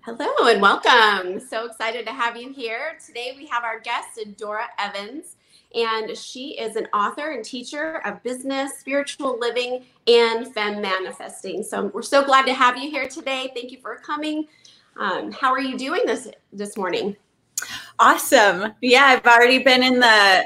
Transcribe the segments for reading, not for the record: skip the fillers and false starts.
Hello and welcome. So excited to have you here. Today we have our guest, Adora Evans, and she is an author and teacher of business, spiritual living, and femme manifesting. So we're so glad to have you here today. Thank you for coming. How are you doing this morning? Awesome. Yeah, I've already been in the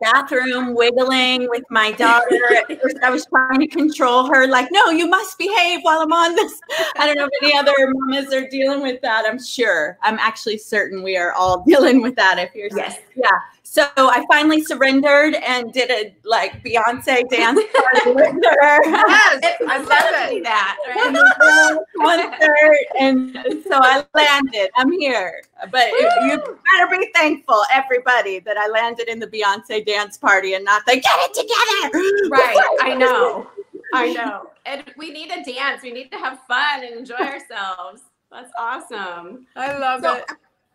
bathroom wiggling with my daughter. At first I was trying to control her, like, no, you must behave while I'm on this. I don't know if any other mamas are dealing with that. I'm sure. I'm actually certain we are all dealing with that. If you're, yes. Yeah. So I finally surrendered and did a Beyonce dance party with her. Yes, I love to do that. Right? Concert, and so I landed. I'm here, but you better be thankful, everybody, that I landed in the Beyonce dance party and not the get it together. Right. I know. And we need to dance. We need to have fun and enjoy ourselves. That's awesome. I love it.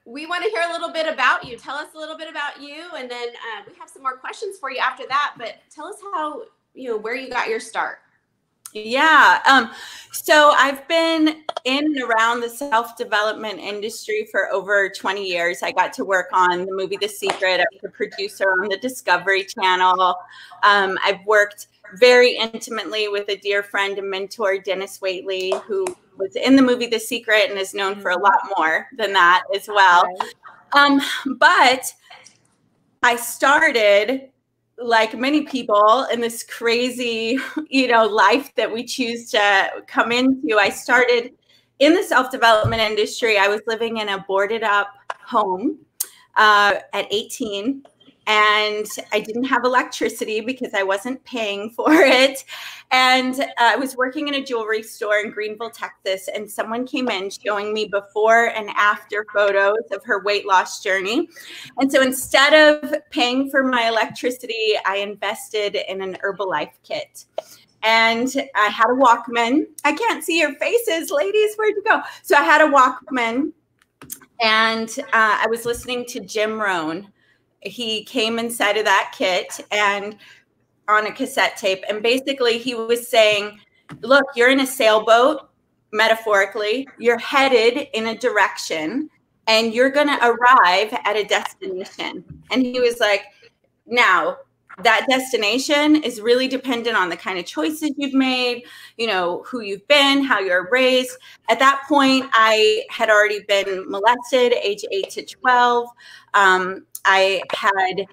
We want to hear a little bit about you. Tell us a little bit about you, and then we have some more questions for you after that. But tell us how, where you got your start. Yeah. So I've been in and around the self-development industry for over 20 years. I got to work on the movie The Secret. I was a producer on the Discovery Channel. I've worked very intimately with a dear friend and mentor, Dennis Waitley, who was in the movie The Secret and is known for a lot more than that as well. But I started, like many people, in this crazy, life that we choose to come into. I started in the self-development industry. I was living in a boarded up home at 18. And I didn't have electricity because I wasn't paying for it. And I was working in a jewelry store in Greenville, Texas. And someone came in showing me before and after photos of her weight loss journey. And so instead of paying for my electricity, I invested in an Herbalife kit. And I had a Walkman. I can't see your faces, ladies. Where'd you go? So I had a Walkman. And I was listening to Jim Rohn. He came inside of that kit and on a cassette tape. And basically he was saying, look, you're in a sailboat, metaphorically, you're headed in a direction and you're going to arrive at a destination. And he was like, now that destination is really dependent on the kind of choices you've made, who you've been, how you're raised. At that point, I had already been molested, age 8 to 12. I had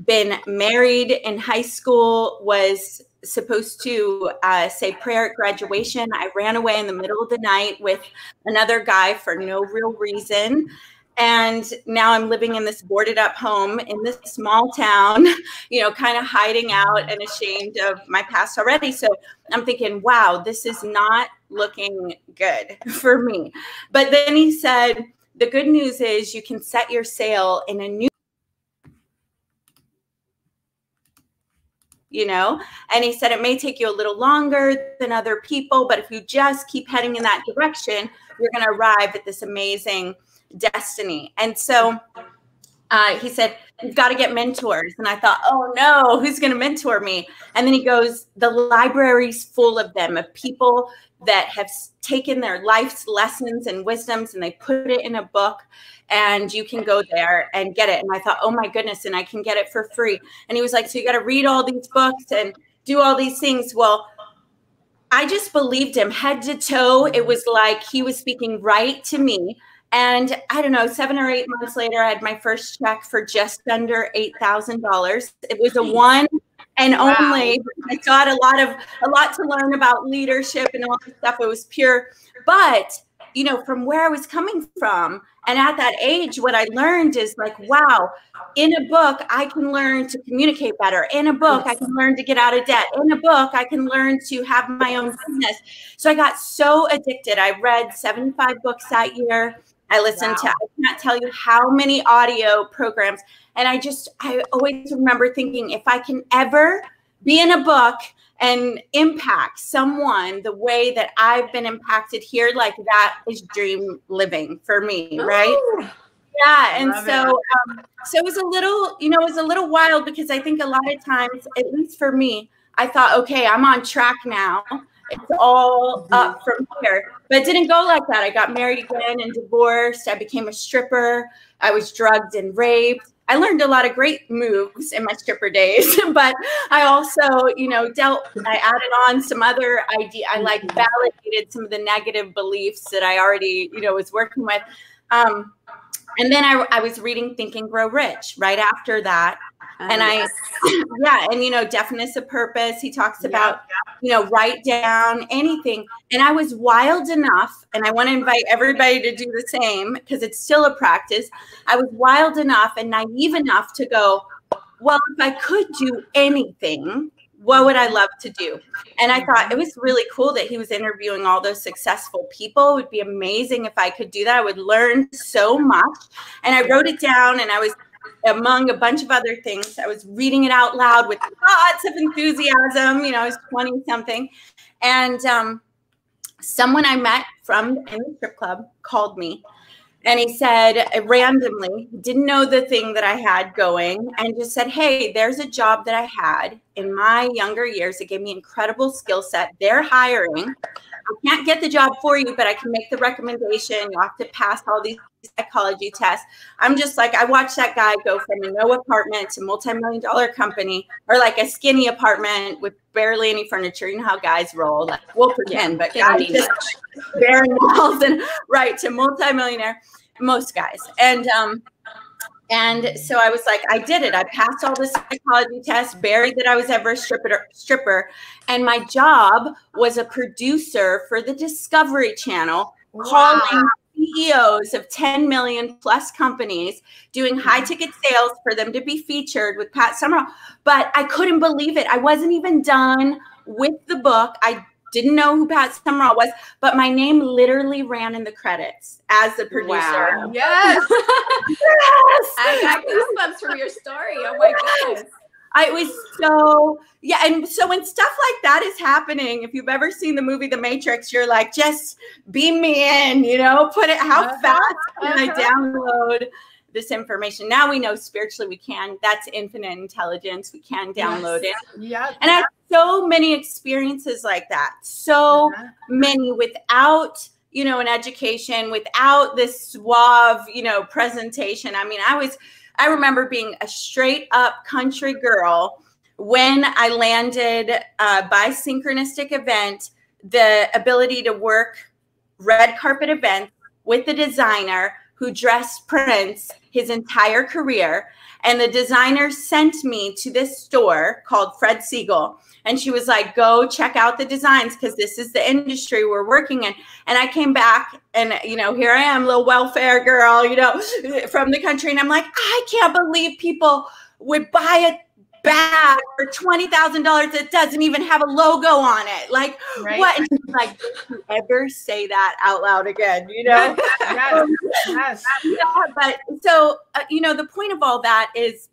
been married in high school, was supposed to say prayer at graduation. I ran away in the middle of the night with another guy for no real reason. And now I'm living in this boarded up home in this small town, kind of hiding out and ashamed of my past already. So I'm thinking, wow, this is not looking good for me. But then he said, the good news is you can set your sail in a new, and he said, it may take you a little longer than other people, but if you just keep heading in that direction, you're going to arrive at this amazing destiny. And so he said, you've got to get mentors. And I thought, oh no, who's going to mentor me? And then he goes, the library's full of them, of people that have taken their life's lessons and wisdoms and they put it in a book, and you can go there and get it. And I thought, oh my goodness, and I can get it for free. And he was like, so you got to read all these books and do all these things. Well, I just believed him head to toe. It was like he was speaking right to me. And I don't know, 7 or 8 months later, I had my first check for just under $8,000. It was a one and only. I got a lot to learn about leadership and all this stuff. It was pure. But, from where I was coming from, and at that age, what I learned is like, wow, in a book, I can learn to communicate better. In a book, I can learn to get out of debt. In a book, I can learn to have my own business. So I got so addicted. I read 75 books that year. I listened to, I can't tell you how many audio programs. And I always remember thinking, if I can ever be in a book and impact someone the way that I've been impacted here, like that is dream living for me, right? Ooh. Yeah. And so it was a little wild because I think a lot of times, at least for me, I thought, okay, I'm on track now. It's all up from here. But it didn't go like that. I got married again and divorced. I became a stripper. I was drugged and raped. I learned a lot of great moves in my stripper days, but I also, I added on some other idea. I like validated some of the negative beliefs that I already, was working with. And then I was reading Think and Grow Rich right after that. And definiteness of purpose. He talks about, write down anything. And I was wild enough, and I want to invite everybody to do the same because it's still a practice. I was wild enough and naive enough to go, well, if I could do anything, what would I love to do? And I thought it was really cool that he was interviewing all those successful people. It would be amazing if I could do that. I would learn so much. And I wrote it down, and I was, among a bunch of other things, I was reading it out loud with lots of enthusiasm. I was 20 something. And someone I met from in the strip club called me, and he said, randomly, didn't know the thing that I had going, and just said, hey, there's a job that I had in my younger years. It gave me incredible skill set. They're hiring. I can't get the job for you, but I can make the recommendation. You have to pass all these psychology tests. I'm just like, I watched that guy go from a no apartment to multi-million-dollar company, or like a skinny apartment with barely any furniture. You know how guys roll. Like, we'll pretend, but guys just bare walls and right to multi-millionaire, most guys. And so I was like, I did it. I passed all the psychology tests, buried that I was ever a stripper. And my job was a producer for the Discovery Channel, calling CEOs of 10 million plus companies, doing high ticket sales for them to be featured with Pat Summerall. But I couldn't believe it. I wasn't even done with the book. I didn't know who Pat Summerall was, but my name literally ran in the credits as the producer. Wow. Yes. Yes. I got goosebumps from your story. Oh my goodness. It was so, and so when stuff like that is happening, if you've ever seen the movie The Matrix, you're like, just beam me in, put it, how fast can I download this information? Now we know spiritually we can. That's infinite intelligence. We can download it. Yeah. And I have so many experiences like that. So many without, an education, without this suave, presentation. I mean, I remember being a straight up country girl when I landed by synchronistic event, the ability to work red carpet events with the designer who dressed Prince his entire career. And the designer sent me to this store called Fred Segal. And she was like, go check out the designs because this is the industry we're working in. And I came back and, here I am, little welfare girl, from the country. And I'm like, I can't believe people would buy a bag for $20,000 that doesn't even have a logo on it. Like, what? And she's like, don't you ever say that out loud again, Yes. Yes. But so, the point of all that is,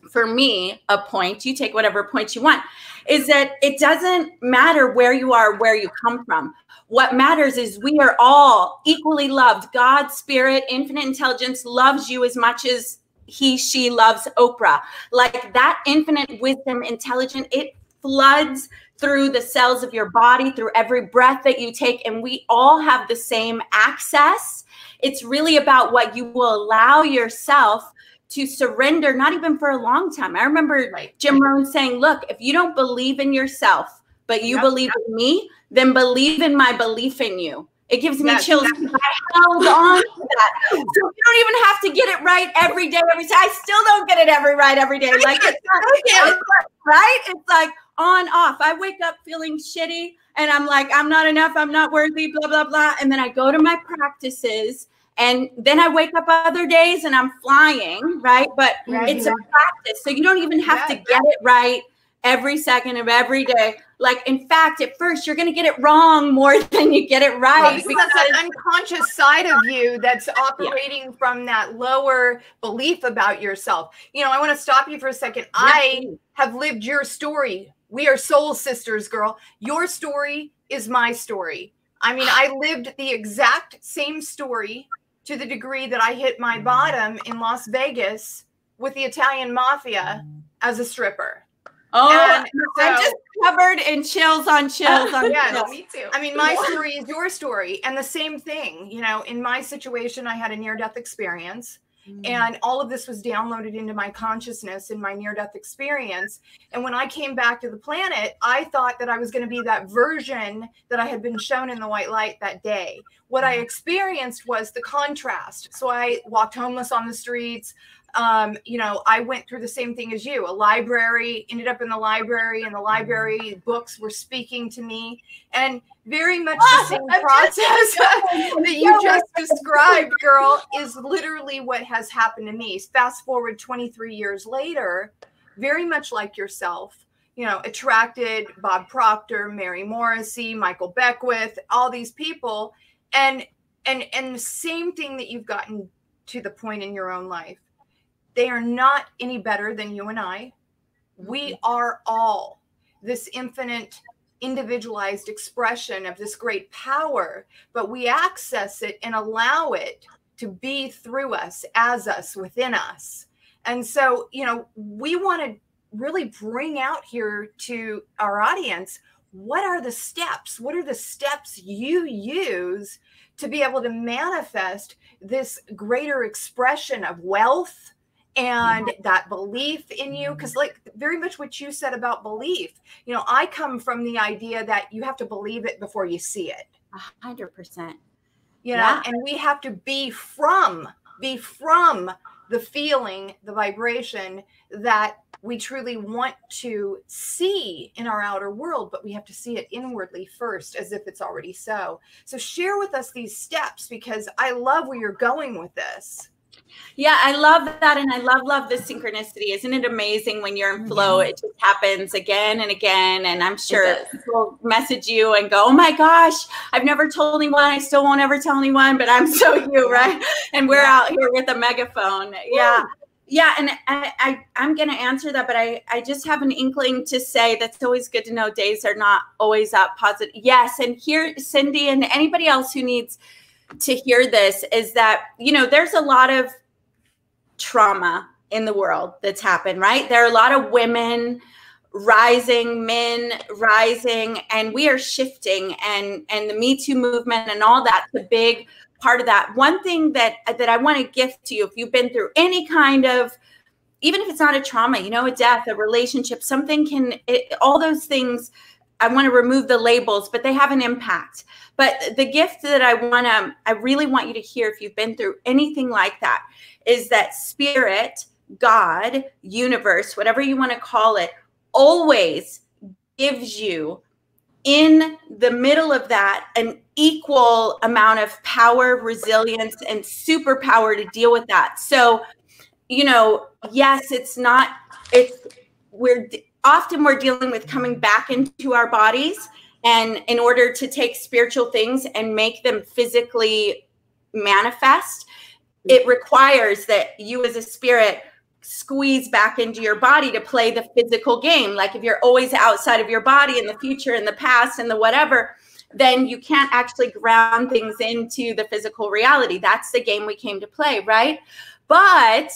for me, a point, you take whatever point you want, is that it doesn't matter where you are, where you come from. What matters is we are all equally loved. God's spirit, infinite intelligence loves you as much as she loves Oprah. Like that infinite wisdom, intelligence, it floods through the cells of your body, through every breath that you take. And we all have the same access. It's really about what you will allow yourself to surrender, not even for a long time. I remember Jim Rohn saying, look, if you don't believe in yourself, but you believe in me, then believe in my belief in you. It gives me chills. I held on to that. So you don't even have to get it right every day. I still don't get it every day. Like it's not, right? It's like on, off. I wake up feeling shitty and I'm like, I'm not enough. I'm not worthy, blah, blah, blah. And then I go to my practices. And then I wake up other days and I'm flying, right? But it's a practice. So you don't even have to get it right every second of every day. Like, in fact, at first, you're going to get it wrong more than you get it right. Because that's an unconscious side of you that's operating from that lower belief about yourself. I want to stop you for a second. I have lived your story. We are soul sisters, girl. Your story is my story. I mean, I lived the exact same story to the degree that I hit my bottom in Las Vegas with the Italian mafia as a stripper. Oh, I'm just covered in chills on chills on Yeah, chills. Me too. I mean, my story is your story. And the same thing, you know, in my situation, I had a near-death experience. And all of this was downloaded into my consciousness in my near-death experience. And when I came back to the planet, I thought that I was going to be that version that I had been shown in the white light that day. What I experienced was the contrast. So I walked homeless on the streets. You know, I went through the same thing as you. A library, ended up in the library, and the library books were speaking to me. And very much the same process that you just described, girl, is literally what has happened to me. Fast forward 23 years later, very much like yourself, you know, attracted Bob Proctor, Mary Morrissey, Michael Beckwith, all these people. And the same thing that you've gotten to the point in your own life. They are not any better than you and I. We are all this infinite, individualized expression of this great power, but we access it and allow it to be through us, as us, within us. And so, you know, we want to really bring out here to our audience, what are the steps? What are the steps you use to be able to manifest this greater expression of wealth, and that belief in you? Because like very much what you said about belief, you know, I come from the idea that you have to believe it before you see it. 100%. You know, and we have to be from the feeling, the vibration that we truly want to see in our outer world, but we have to see it inwardly first, as if it's already so. So share with us these steps, because I love where you're going with this. Yeah, I love that. And I love the synchronicity. Isn't it amazing when you're in flow? It just happens again and again. And I'm sure people message you and go, oh my gosh, I've never told anyone. I still won't ever tell anyone, but I'm so you, right? And we're out here with a megaphone. Yeah. Yeah. And I'm going to answer that, but I just have an inkling to say that's always good to know. Days are not always up positive. Yes. And here, Cindy, and anybody else who needs to hear this, is that, you know, there's a lot of trauma in the world that's happened, right? There are a lot of women rising, men rising, and we are shifting, and the Me Too movement and all that's a big part of that. One thing that I want to gift to you, if you've been through any kind of, even if it's not a trauma, you know, a death, a relationship, something all those things, I want to remove the labels, but they have an impact. But the gift that I really want you to hear, if you've been through anything like that, is that spirit, God, universe, whatever you want to call it, always gives you in the middle of that an equal amount of power, resilience, and superpower to deal with that. So, you know, yes, we're dealing with coming back into our bodies, and in order to take spiritual things and make them physically manifest, it requires that you as a spirit squeeze back into your body to play the physical game. Like if you're always outside of your body in the future, in the past, and the whatever, then you can't actually ground things into the physical reality. That's the game we came to play, right? But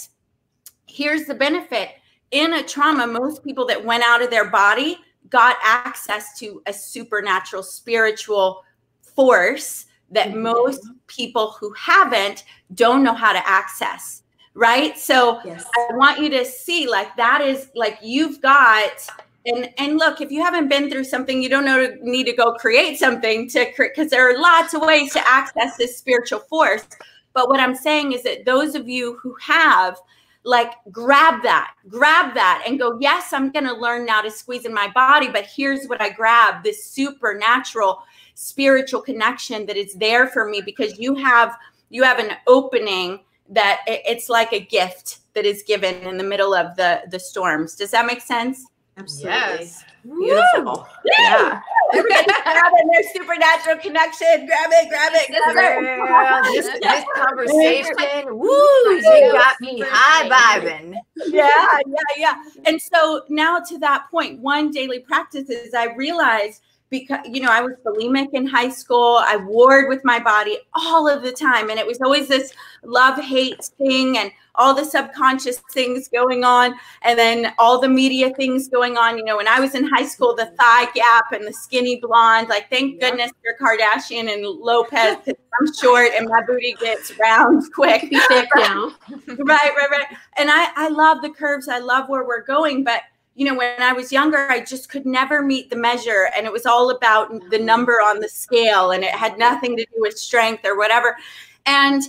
here's the benefit. In a trauma, most people that went out of their body got access to a supernatural spiritual force that most people who haven't don't know how to access, right? So I want you to see, like, that is like you've got, and look, if you haven't been through something, you don't need to go create something because there are lots of ways to access this spiritual force. But what I'm saying is that those of you who have, like, grab that and go, yes, I'm going to learn now to squeeze in my body, but here's what I grab, this supernatural spiritual connection that is there for me, because you have an opening that it's like a gift that is given in the middle of the storms. Does that make sense? Absolutely. Yes. Beautiful. Yeah. Everybody's grabbing their supernatural connection. Grab it. Yeah, this conversation, woo, they got me high vibing. Yeah. And so now to that point, one daily practice is I realized because, you know, I was bulimic in high school. I warred with my body all of the time. And it was always this love-hate thing and all the subconscious things going on. And then all the media things going on. You know, when I was in high school, the thigh gap and the skinny blonde, like, thank goodness for Kardashian and Lopez, because I'm short and my booty gets round quick. Be thick now. Right. And I love the curves. I love where we're going. But you know, when I was younger, I just could never meet the measure. And it was all about the number on the scale. And it had nothing to do with strength or whatever. And,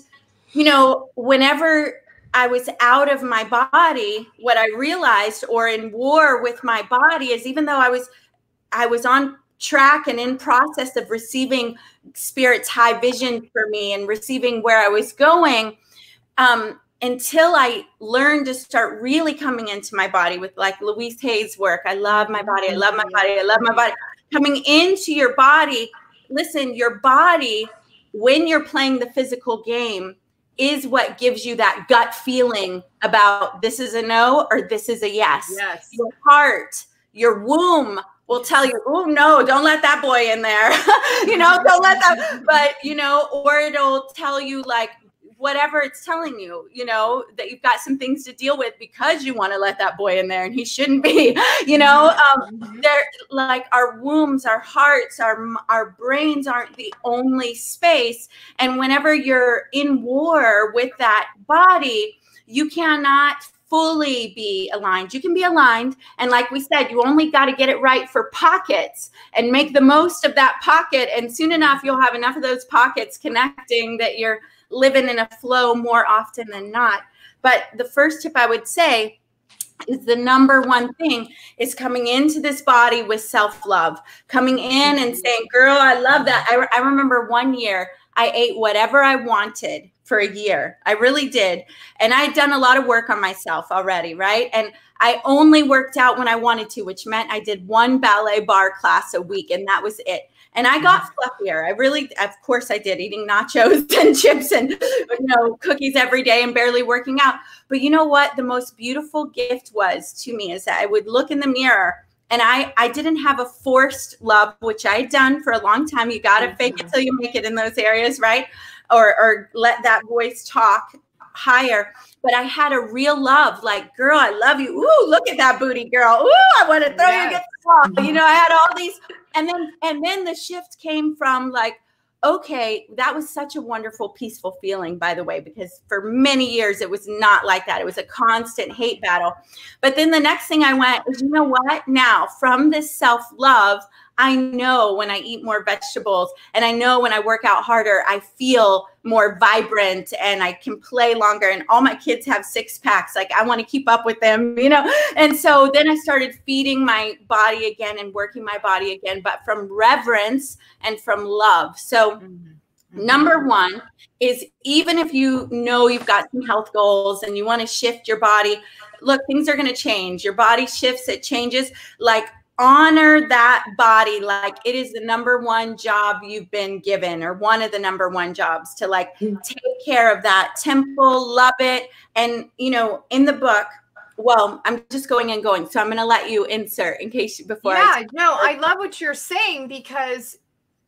you know, whenever I was out of my body, what I realized, or in war with my body, is even though I was on track and in process of receiving Spirit's high vision for me and receiving where I was going, until I learned to start really coming into my body with like Louise Hay's work. I love my body. I love my body. I love my body. Coming into your body. Listen, your body, when you're playing the physical game, is what gives you that gut feeling about this is a no or this is a yes. Yes. Your heart, your womb will tell you, oh no, don't let that boy in there. You know, don't let that, but you know, or it'll tell you like, whatever it's telling you, you know, that you've got some things to deal with because you want to let that boy in there and he shouldn't be, you know, they're like our wombs, our hearts, our brains aren't the only space. And whenever you're in war with that body, you cannot fully be aligned. You can be aligned. And like we said, you only got to get it right for pockets and make the most of that pocket. And soon enough, you'll have enough of those pockets connecting that you're living in a flow more often than not. But the first tip I would say is the number one thing is coming into this body with self-love, coming in and saying, girl, I love that. I remember one year I ate whatever I wanted for a year. I really did. And I'd done a lot of work on myself already, right? And I only worked out when I wanted to, which meant I did one ballet bar class a week, and that was it. And I got fluffier. I really, of course I did, eating nachos and chips and, you know, cookies every day and barely working out. But you know what? The most beautiful gift was to me is that I would look in the mirror and I didn't have a forced love, which I had done for a long time. You got to fake it till you make it in those areas, right? Or let that voice talk higher. But I had a real love, like, girl, I love you. Ooh, look at that booty, girl. Ooh, I want to throw you against the wall. You know, I had all these. And then the shift came from like, okay, that was such a wonderful, peaceful feeling, by the way, because for many years it was not like that. It was a constant hate battle. But then the next thing I went is, you know what? Now, from this self-love, I know when I eat more vegetables and I know when I work out harder, I feel more vibrant and I can play longer. And all my kids have 6-packs. Like, I want to keep up with them, you know? And so then I started feeding my body again and working my body again, but from reverence and from love. So number one is, even if you know you've got some health goals and you want to shift your body, look, things are going to change. Your body shifts, it changes. Like, honor that body like it is the number one job you've been given, or one of the number one jobs, to like take care of that temple, love it. And, you know, in the book, well, I'm just going and going, so I'm going to let you insert in case before. Yeah, no, I love what you're saying, because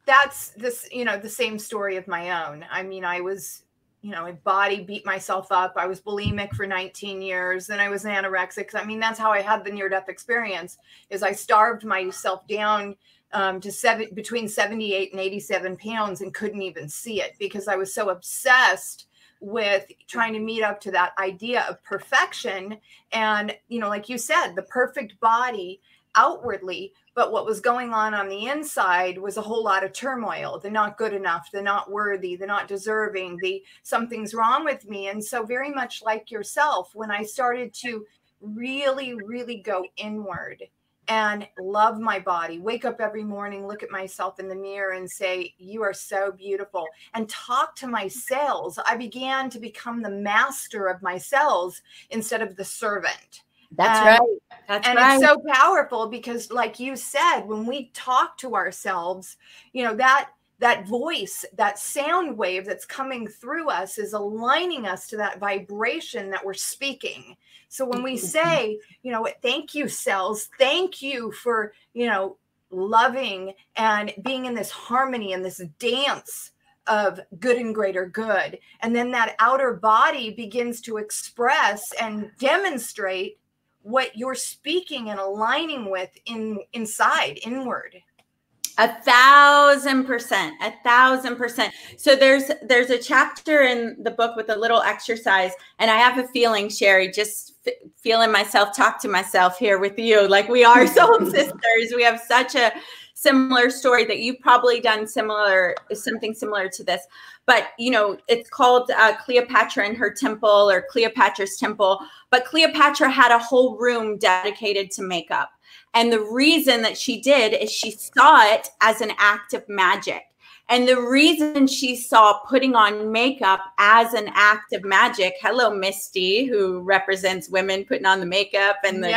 that's this, you know, the same story of my own. I mean, I was, you know, body beat myself up. I was bulimic for 19 years. Then I was anorexic. I mean, that's how I had the near-death experience, is I starved myself down to between 78 and 87 pounds and couldn't even see it, because I was so obsessed with trying to meet up to that idea of perfection. And, you know, like you said, the perfect body outwardly, but what was going on the inside was a whole lot of turmoil. The not good enough, the not worthy, the not deserving, the something's wrong with me. And so very much like yourself, when I started to really, really go inward and love my body, wake up every morning, look at myself in the mirror and say, you are so beautiful, and talk to my cells, I began to become the master of my cells instead of the servant. That's right. That's and right. It's so powerful, because like you said, when we talk to ourselves, you know, that voice, that sound wave that's coming through us is aligning us to that vibration that we're speaking. So when we say, you know, thank you, cells, thank you for, you know, loving and being in this harmony and this dance of good and greater good. And then that outer body begins to express and demonstrate what you're speaking and aligning with inside, inward. 1,000%, 1,000%. So there's a chapter in the book with a little exercise, and I have a feeling, Sherry, just feeling myself talk to myself here with you, like we are soul sisters. We have such a similar story that you've probably done something similar to this. But, you know, it's called Cleopatra and her temple, or Cleopatra's temple. But Cleopatra had a whole room dedicated to makeup. And the reason that she did is she saw it as an act of magic. And the reason she saw putting on makeup as an act of magic, hello, Misty, who represents women putting on the makeup and the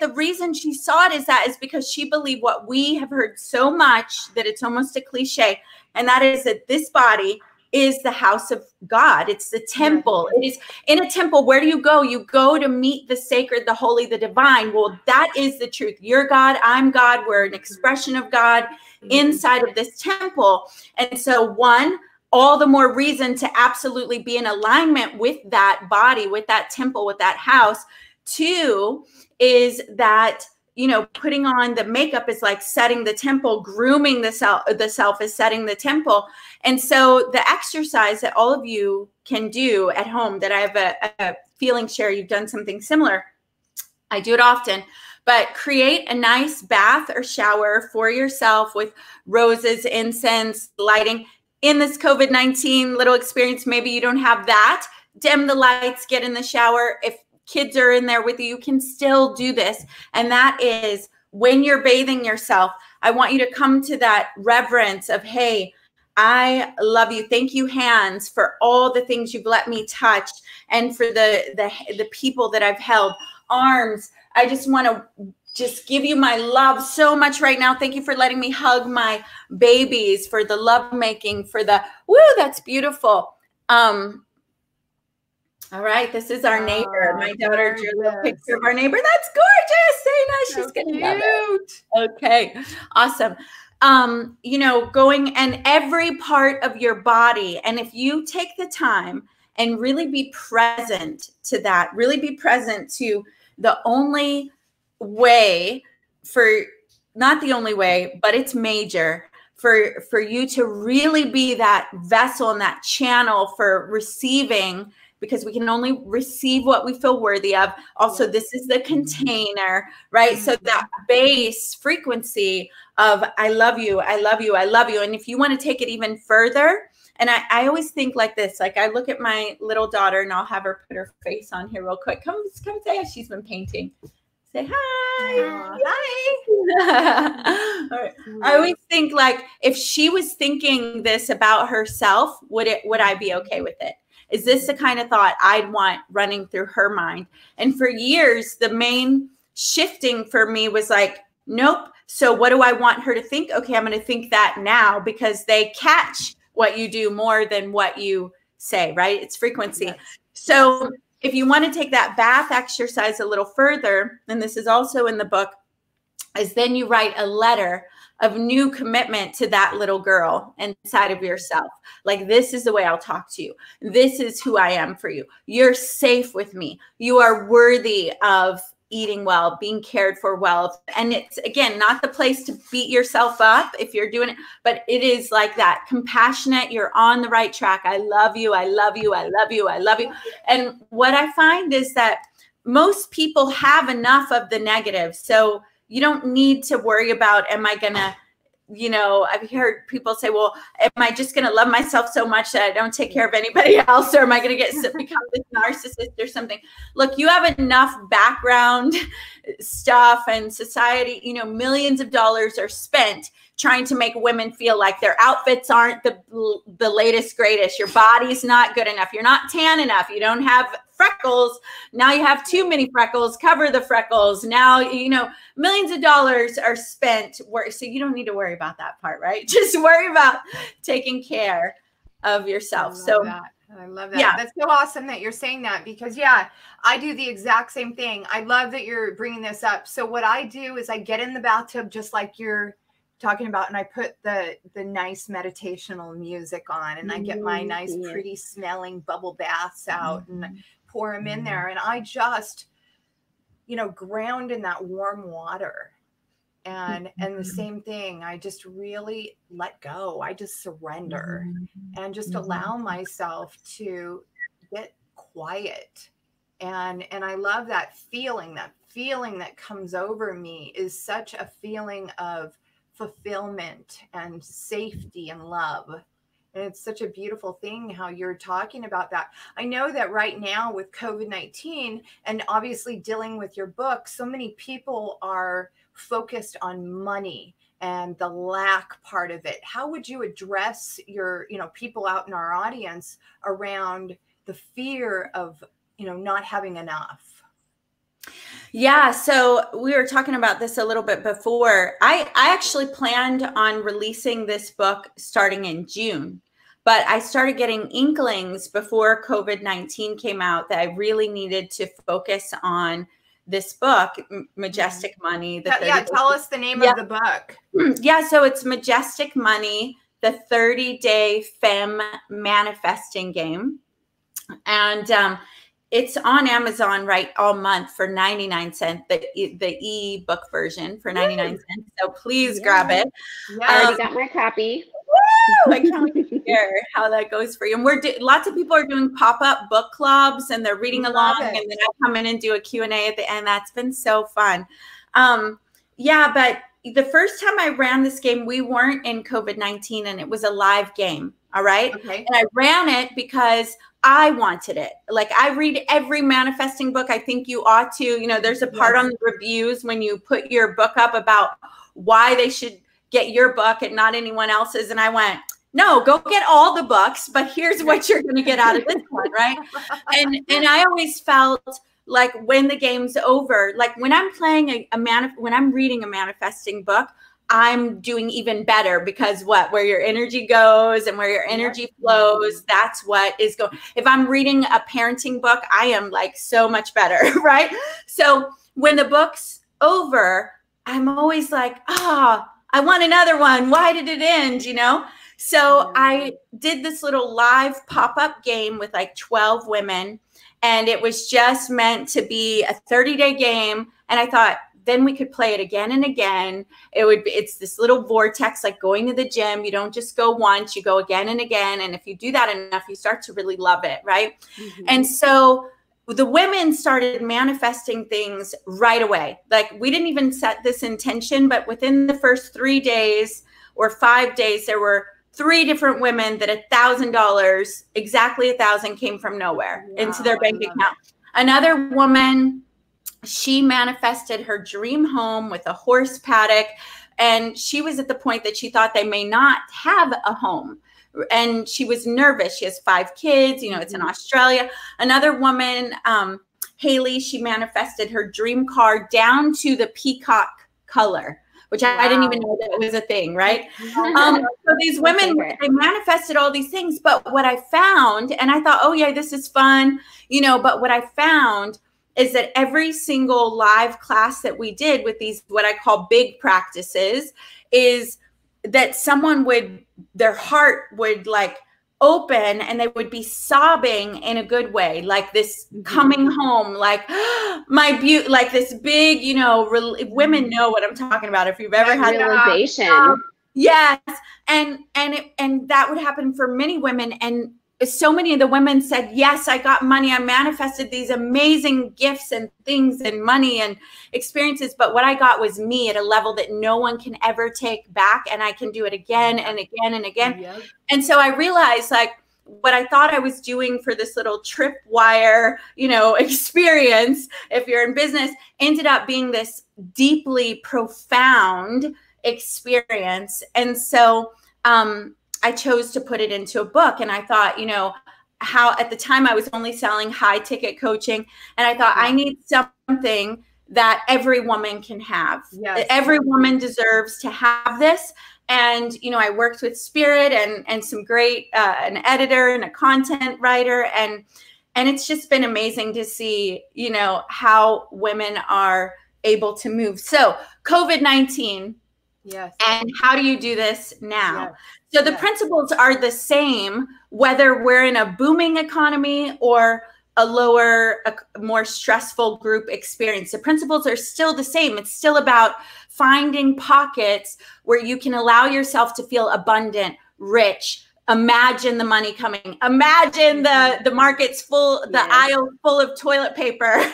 the reason she saw it is because she believed what we have heard so much that it's almost a cliche, and that is that this body is the house of God. It's the temple. It is in a temple. Where do you go? You go to meet the sacred, the holy, the divine. Well, that is the truth. You're God. I'm God. We're an expression of God inside of this temple. And so all the more reason to absolutely be in alignment with that body, with that temple, with that house. 2 is that, you know, putting on the makeup is like setting the temple, grooming the self is setting the temple. And so the exercise that all of you can do at home, that I have a feeling, Sherry, you've done something similar. I do it often, but create a nice bath or shower for yourself with roses, incense, lighting. In this COVID-19 little experience, maybe you don't have that. Dim the lights, get in the shower. If kids are in there with you, you can still do this. And that is when you're bathing yourself, I want you to come to that reverence of, hey, I love you. Thank you, hands, for all the things you've let me touch, and for the people that I've held. Arms, I just want to just give you my love so much right now. Thank you for letting me hug my babies, for the love making, for the, woo, that's beautiful. All right, this is our neighbor. My daughter drew a picture of our neighbor. That's gorgeous. Say no, she's gonna love it. Okay, awesome. You know, going and every part of your body. And if you take the time and really be present to that, really be present to the only way not the only way, but it's major for you to really be that vessel and that channel for receiving, because we can only receive what we feel worthy of. Also, this is the container, right? So that base frequency of I love you, I love you, I love you. And if you want to take it even further, and I always think like this, like I look at my little daughter, and I'll have her put her face on here real quick. Come say she's been painting. Say hi. Hi. All right. I always think, like, if she was thinking this about herself, would I be okay with it? Is this the kind of thought I'd want running through her mind? And for years, the main shifting for me was like, nope. So what do I want her to think? Okay, I'm going to think that now, because they catch what you do more than what you say, right? It's frequency. Yes. So if you want to take that bath exercise a little further, and this is also in the book, is then you write a letter of new commitment to that little girl inside of yourself. Like, this is the way I'll talk to you. This is who I am for you. You're safe with me. You are worthy of eating well, being cared for well. And it's, again, not the place to beat yourself up if you're doing it, but it is like that compassionate, you're on the right track. I love you. I love you. I love you. I love you. And what I find is that most people have enough of the negative. So you don't need to worry about, am I going to, you know, I've heard people say, well, am I just going to love myself so much that I don't take care of anybody else? Or am I going to become this narcissist or something? Look, you have enough background stuff and society, you know, millions of dollars are spent trying to make women feel like their outfits aren't the latest, greatest. Your body's not good enough. You're not tan enough. You don't have freckles. Now you have too many freckles. Cover the freckles. Now, you know, millions of dollars are spent. So you don't need to worry about that part, right? Just worry about taking care of yourself. So I love that. Yeah. That's so awesome that you're saying that, because yeah, I do the exact same thing. I love that you're bringing this up. So what I do is I get in the bathtub just like you're talking about, and I put the nice meditational music on, and I get my nice, pretty smelling bubble baths out and pour them in there. And I just, you know, ground in that warm water. And the same thing, I just really let go. I just surrender and just allow myself to get quiet. And I love that feeling that comes over me is such a feeling of fulfillment and safety and love. And it's such a beautiful thing how you're talking about that. I know that right now with COVID-19 and obviously dealing with your book, so many people are focused on money and the lack part of it. How would you address your, you know, people out in our audience around the fear of, you know, not having enough? Yeah, so we were talking about this a little bit before. I actually planned on releasing this book starting in June, but I started getting inklings before COVID-19 came out that I really needed to focus on this book, Majestic Money. Tell us the name of the book. Yeah, so it's Majestic Money, the 30-day Femme Manifesting Game. And it's on Amazon all month for 99 cents, the e-book version for 99 cents. So please grab it. Yeah, I already got my copy. Woo! I can't wait to hear how that goes for you. And lots of people are doing pop-up book clubs, and they're reading along, and then I come in and do a Q&A at the end. That's been so fun. Yeah, but the first time I ran this game, we weren't in COVID-19, and it was a live game. All right. Okay. And I ran it because I wanted it. Like, I read every manifesting book. I think you ought to. You know, there's a part on the reviews when you put your book up about why they should get your book and not anyone else's. And I went, no, go get all the books, but here's what you're going to get out of this one, right? And I always felt like when the game's over, like when I'm playing when I'm reading a manifesting book, I'm doing even better, because where your energy goes and where your energy flows, that's what is going. If I'm reading a parenting book, I am like so much better, right? So when the book's over, I'm always like, I want another one. Why did it end? You know? So I did this little live pop-up game with like 12 women, and it was just meant to be a 30-day game. And I thought, then we could play it again and again. It's this little vortex, like going to the gym. You don't just go once, you go again and again. And if you do that enough, you start to really love it, right? And so the women started manifesting things right away. Like, we didn't even set this intention, but within the first 3 days or 5 days, there were 3 different women that $1,000, exactly 1,000, came from nowhere into their bank account. Another woman, she manifested her dream home with a horse paddock, and she was at the point that she thought they may not have a home. And she was nervous. She has 5 kids, you know, it's in Australia. Another woman, Haley, she manifested her dream car down to the peacock color, which I didn't even know that was a thing, right? So these women, they manifested all these things. But what I found, and I thought, oh yeah, this is fun, you know, but what I found is that every single live class that we did with these, what I call big practices, is that someone their heart would like open, and they would be sobbing in a good way, like this coming home, like like this big, you know, women know what I'm talking about. If you've ever had realization. Yes. And that would happen for many women. And so many of the women said, yes, I got money. I manifested these amazing gifts and things and money and experiences. But what I got was me at a level that no one can ever take back. And I can do it again and again and again. Yep. And so I realized, like, what I thought I was doing for this little tripwire, you know, experience, if you're in business, ended up being this deeply profound experience. And so, I chose to put it into a book. And I thought, you know, how at the time I was only selling high ticket coaching. And I thought, I need something that every woman can have. Yes. Every woman deserves to have this. And, you know, I worked with Spirit and some great, an editor and a content writer. And it's just been amazing to see, you know, how women are able to move. So COVID-19. Yes. And how do you do this now? Yes. So the principles are the same, whether we're in a booming economy or a more stressful group experience. The principles are still the same. It's still about finding pockets where you can allow yourself to feel abundant, rich. Imagine the money coming. Imagine the market's full, the aisle full of toilet paper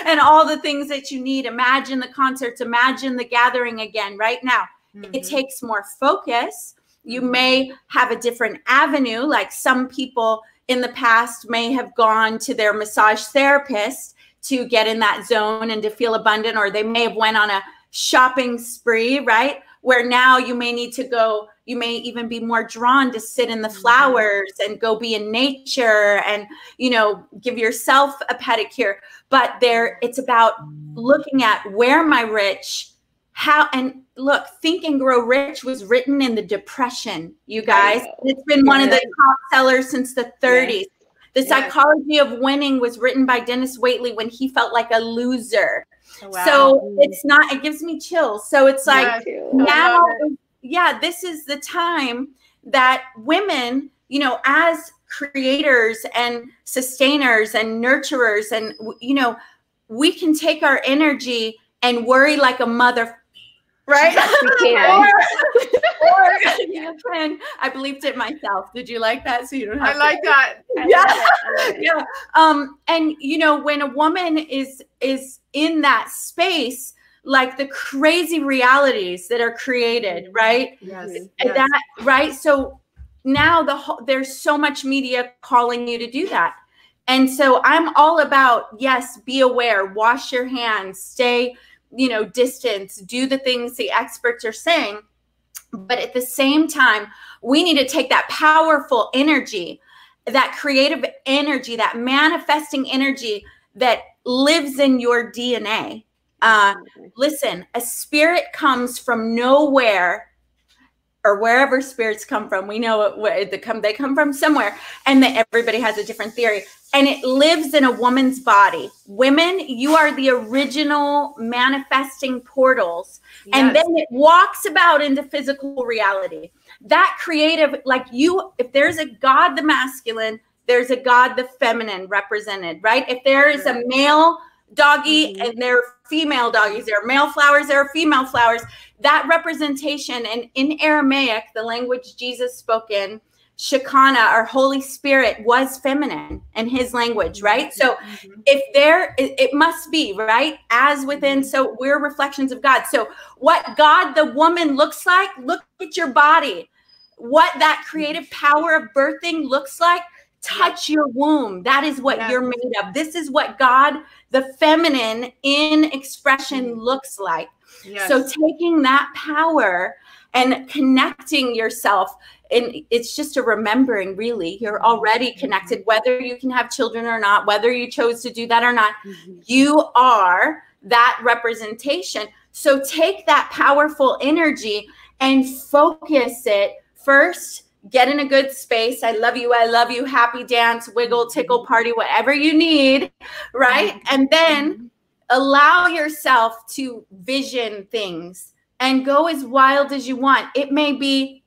and all the things that you need. Imagine the concerts. Imagine the gathering again right now. It takes more focus. You may have a different avenue, like some people in the past may have gone to their massage therapist to get in that zone and to feel abundant, or they may have went on a shopping spree, right? Where now you may need to go, you may even be more drawn to sit in the flowers and go be in nature and, you know, give yourself a pedicure. But it's about looking at where am I rich? How, and look, Think and Grow Rich was written in the Depression, you guys. It's been one of the top sellers since the 30s. The Psychology of Winning was written by Dennis Waitley when he felt like a loser. Wow. So it's not, it gives me chills. So it's like now, this is the time that women, you know, as creators and sustainers and nurturers, and, you know, we can take our energy and worry like a mother. Right? Yes, we can. or you can. I believed it myself. Did you like that? So you don't have I like that. Yeah. And you know, when a woman is in that space, like the crazy realities that are created, right? Yes. That, right? So now there's so much media calling you to do that. And so I'm all about, yes, be aware, wash your hands, stay, you know, distance, do the things the experts are saying. But at the same time, we need to take that powerful energy, that creative energy, that manifesting energy that lives in your DNA. Listen, a spirit comes from nowhere, or wherever spirits come from. We know they come from somewhere, and that everybody has a different theory. And it lives in a woman's body. Women, you are the original manifesting portals. Yes. And then it walks about into physical reality. That creative, like you, if there's a God, the masculine, there's a God, the feminine represented, right? If there is a male doggy and there are female doggies, there are male flowers, there are female flowers, that representation, and in Aramaic, the language Jesus spoke in, Shekinah, our Holy Spirit, was feminine in his language, right? So if it must be, right? As within, so we're reflections of God. So what God, the woman, looks like, look at your body. What that creative power of birthing looks like, touch your womb. That is what you're made of. This is what God, the feminine in expression, looks like. Yes. So taking that power and connecting yourself, and it's just a remembering, really, you're already connected, whether you can have children or not, whether you chose to do that or not, you are that representation. So take that powerful energy and focus it first. Get in a good space. I love you, happy dance, wiggle, tickle, party, whatever you need, right? And then allow yourself to vision things and go as wild as you want. It may be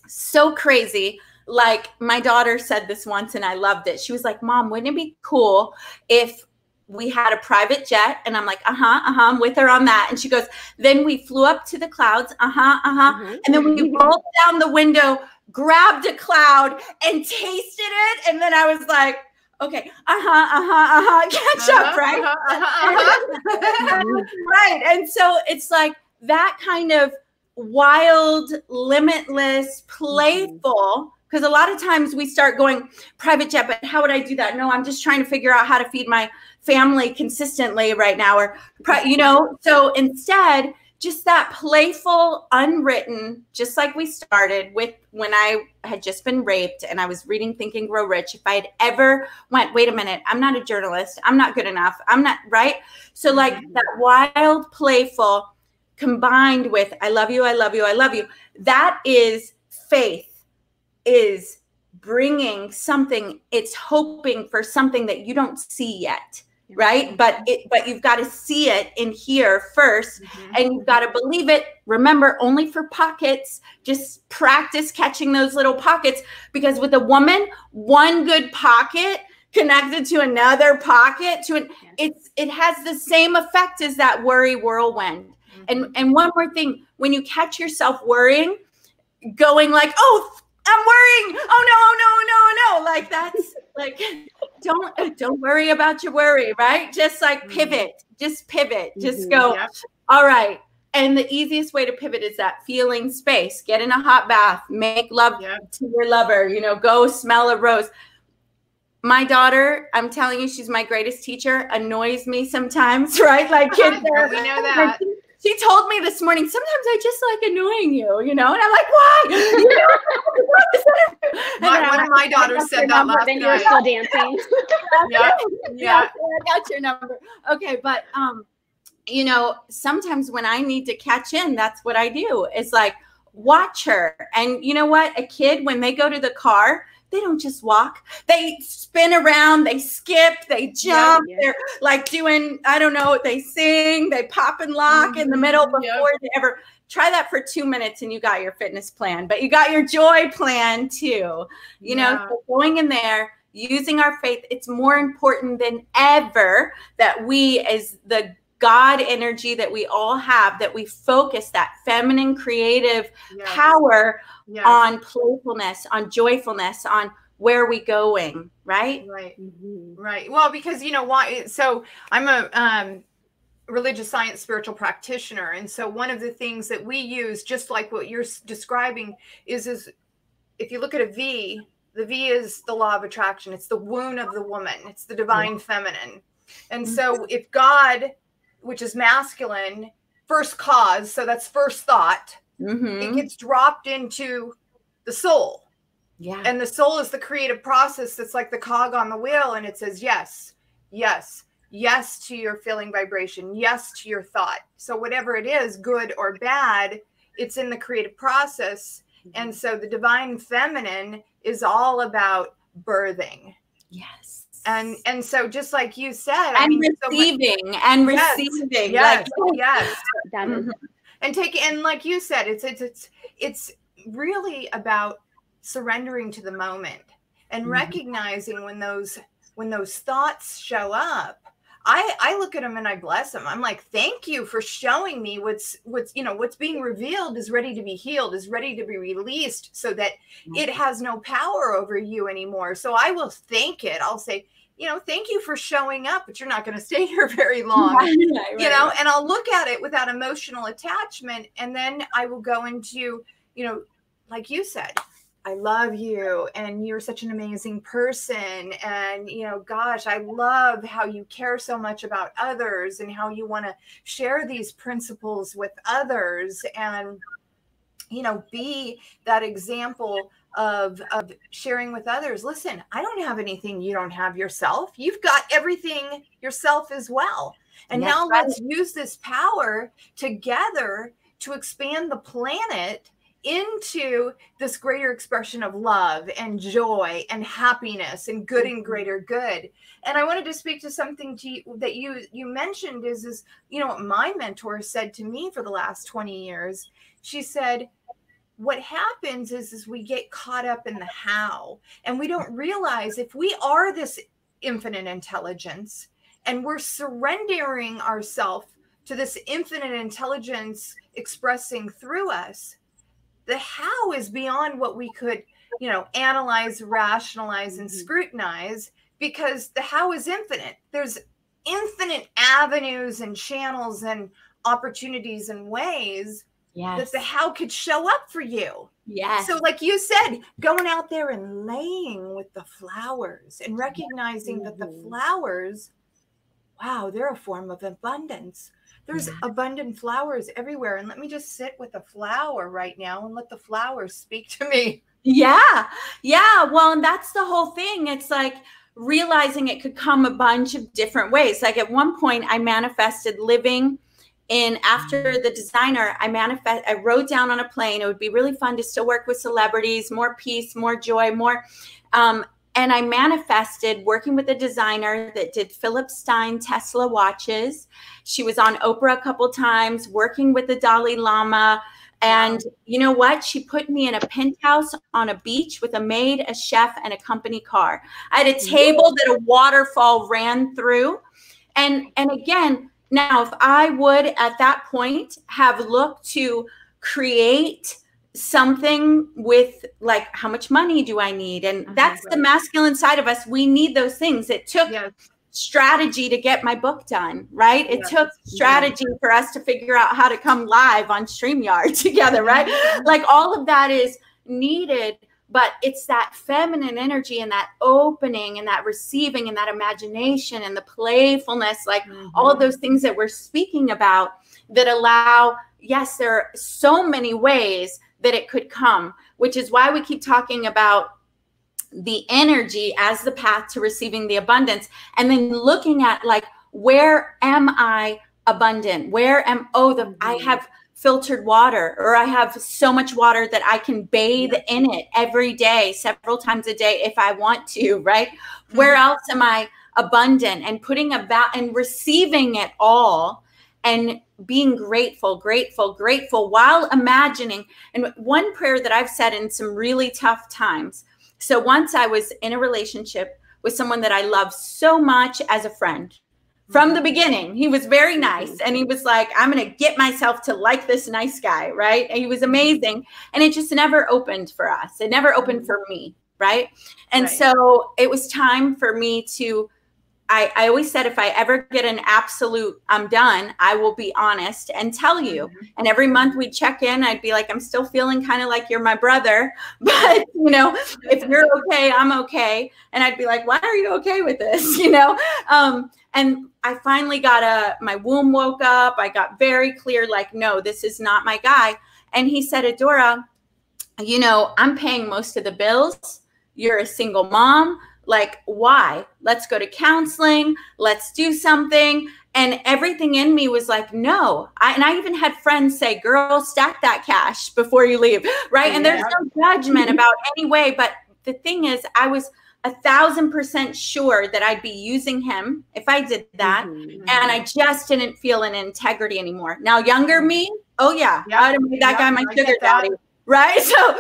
so crazy. Like my daughter said this once and I loved it. She was like, Mom, wouldn't it be cool if we had a private jet? And I'm like, I'm with her on that. And she goes, then we flew up to the clouds. And then we rolled down the window, grabbed a cloud and tasted it. And then I was like, okay, catch up, right? Right. And so it's like that kind of wild, limitless, playful, because a lot of times we start going private jet, but how would I do that? No, I'm just trying to figure out how to feed my family consistently right now, or, you know, so instead just that playful, unwritten, just like we started with when I had just been raped and I was reading Think and Grow Rich. If I had ever went, wait a minute, I'm not a journalist. I'm not good enough. I'm not, right? So like that wild, playful combined with I love you, I love you, I love you. That is faith, is bringing something, it's hoping for something that you don't see yet. Right. But you've got to see it in here first, and you've got to believe it. Remember, only for pockets. Just practice catching those little pockets, because with a woman, one good pocket connected to another pocket it has the same effect as that worry whirlwind. And one more thing, when you catch yourself worrying, going like, oh, I'm worrying. Oh no. Like that's like, don't worry about your worry, right? Just like pivot, just go, all right. And the easiest way to pivot is that feeling space. Get in a hot bath, make love to your lover, go smell a rose. My daughter, I'm telling you, she's my greatest teacher, annoys me sometimes, right? Like kids are, we know that. She told me this morning, sometimes I just like annoying you, and I'm like, why? One of my daughters said that last night. Then you were still dancing. Yeah, I got your number. Okay, but sometimes when I need to catch in, that's what I do. It's like, watch her. And you know what? A kid, when they go to the car, they don't just walk. They spin around, they skip, they jump. They're like doing, I don't know, they sing, they pop and lock in the middle before they ever. Try that for 2 minutes and you got your fitness plan, but you got your joy plan too. So going in there, using our faith, it's more important than ever that we, as the God energy that we all have, that we focus that feminine creative power on playfulness, on joyfulness, on where are we going, right? Right. Well, because why? So I'm a religious science spiritual practitioner, and so one of the things that we use, just like what you're describing, is if you look at a V, the V is the law of attraction. It's the womb of the woman. It's the divine feminine. And so if God, which is masculine, first cause, so that's first thought, it gets dropped into the soul. And the soul is the creative process that's like the cog on the wheel, and it says yes to your feeling vibration, yes to your thought. So whatever it is, good or bad, it's in the creative process. And so the divine feminine is all about birthing. And so just like you said, receiving. And like you said, it's really about surrendering to the moment and recognizing when those thoughts show up. I look at them and I bless them. I'm like, thank you for showing me what's being revealed is ready to be healed, is ready to be released, so that it has no power over you anymore. So I will thank it. I'll say, thank you for showing up, but you're not going to stay here very long, and I'll look at it without emotional attachment. And then I will go into, like you said, I love you and you're such an amazing person. And, gosh, I love how you care so much about others and how you want to share these principles with others and, be that example of sharing with others. Listen, I don't have anything you don't have yourself. You've got everything yourself as well. And now let's use this power together to expand the planet into this greater expression of love and joy and happiness and good and greater good. And I wanted to speak to something that you mentioned is what my mentor said to me for the last 20 years. She said, what happens is we get caught up in the how, and we don't realize if we are this infinite intelligence and we're surrendering ourselves to this infinite intelligence expressing through us, the how is beyond what we could, analyze, rationalize, and scrutinize, because the how is infinite. There's infinite avenues and channels and opportunities and ways that the how could show up for you. So like you said, going out there and laying with the flowers and recognizing that the flowers, wow, they're a form of abundance. There's abundant flowers everywhere. And let me just sit with a flower right now and let the flowers speak to me. Yeah. Yeah. Well, and that's the whole thing. It's like realizing it could come a bunch of different ways. Like at one point I manifested living in, after the designer, I wrote down on a plane, it would be really fun to still work with celebrities, more peace, more joy, more, and I manifested working with a designer that did Philip Stein Tesla watches. She was on Oprah a couple times, working with the Dalai Lama. And you know what? She put me in a penthouse on a beach with a maid, a chef, and a company car. I had a table that a waterfall ran through. And again, now if I would at that point have looked to create something with like, how much money do I need? And that's the masculine side of us. We need those things. It took strategy to get my book done, right? It took strategy for us to figure out how to come live on StreamYard together, right? Like all of that is needed, but it's that feminine energy and that opening and that receiving and that imagination and the playfulness, like all of those things that we're speaking about that allow, yes, there are so many ways that it could come, which is why we keep talking about the energy as the path to receiving the abundance. And then looking at like, where am I abundant? Where am, I have filtered water, or I have so much water that I can bathe in it every day, several times a day if I want to, right? Where else am I abundant? And putting about and receiving it all and being grateful, grateful, grateful while imagining. And one prayer that I've said in some really tough times. So once I was in a relationship with someone that I love so much as a friend from the beginning. He was very nice. And he was like, I'm going to get myself to like this nice guy, right? And he was amazing. And it just never opened for us. It never opened for me, right? And so it was time for me to, I always said, if I ever get an absolute, I'm done, I will be honest and tell you. And every month we'd check in. I'd be like, I'm still feeling kind of like you're my brother, but you know, if you're okay, I'm okay. And I'd be like, why are you okay with this? You know? And I finally got my womb woke up. I got very clear, like, no, this is not my guy. And he said, Adora, you know, I'm paying most of the bills. You're a single mom. Like, why? Let's go to counseling. Let's do something. And everything in me was like, no. And I even had friends say, girl, stack that cash before you leave, right? And there's no judgment about any way. But the thing is, I was 1,000% sure that I'd be using him if I did that. And I just didn't feel an integrity anymore. Now, younger me, oh yeah, I'd have made that guy my sugar daddy. Right. So,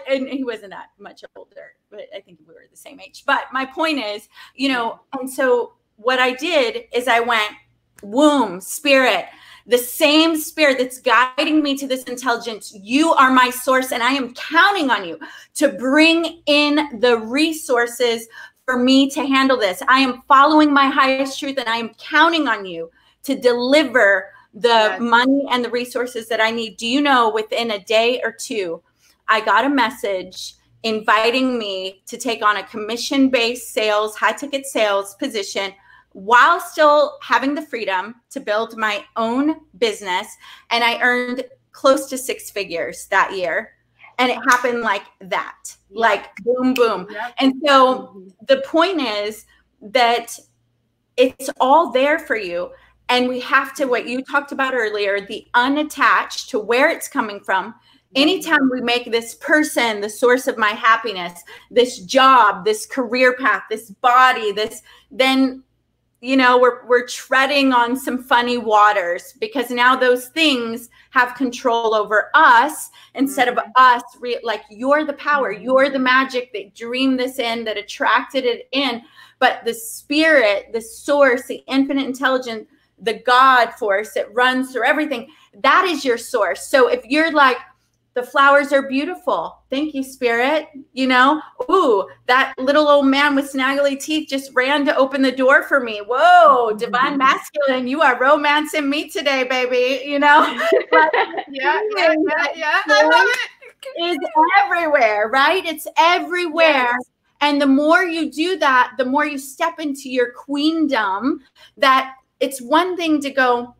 and he wasn't that much older, but I think we were the same age. But my point is, you know, and so what I did is I went, womb, spirit, the same spirit that's guiding me to this intelligence. You are my source, and I am counting on you to bring in the resources for me to handle this. I am following my highest truth, and I am counting on you to deliver the money and the resources that I need. Do you know, within a day or two, I got a message inviting me to take on a commission-based sales, high-ticket sales position while still having the freedom to build my own business. And I earned close to 6 figures that year. And it happened like that, like boom, boom. And so the point is that it's all there for you. And we have to, what you talked about earlier, the unattached to where it's coming from. Anytime we make this person the source of my happiness, this job, this career path, this body, then, you know, we're treading on some funny waters, because now those things have control over us instead of us. Like, you're the power, you're the magic that dreamed this in, that attracted it in. But the spirit, the source, the infinite intelligence, the God force that runs through everything, that is your source. So if you're like, the flowers are beautiful, thank you, spirit, you know, ooh, that little old man with snaggly teeth just ran to open the door for me. Whoa, divine masculine, you are romancing me today, baby, you know? I love it. It's everywhere, right? It's everywhere. And the more you do that, the more you step into your queendom. That it's one thing to go,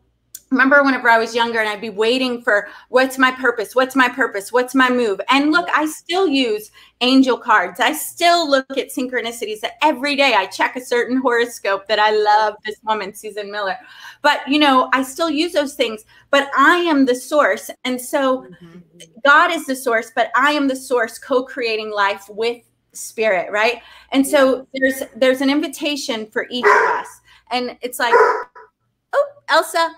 remember whenever I was younger and I'd be waiting for what's my purpose? What's my purpose? What's my move? And look, I still use angel cards. I still look at synchronicities every day. I check a certain horoscope that I love, this woman, Susan Miller. But, you know, I still use those things, but I am the source. And so God is the source, but I am the source co-creating life with spirit, right? And so there's an invitation for each of us. And it's like, oh, Elsa,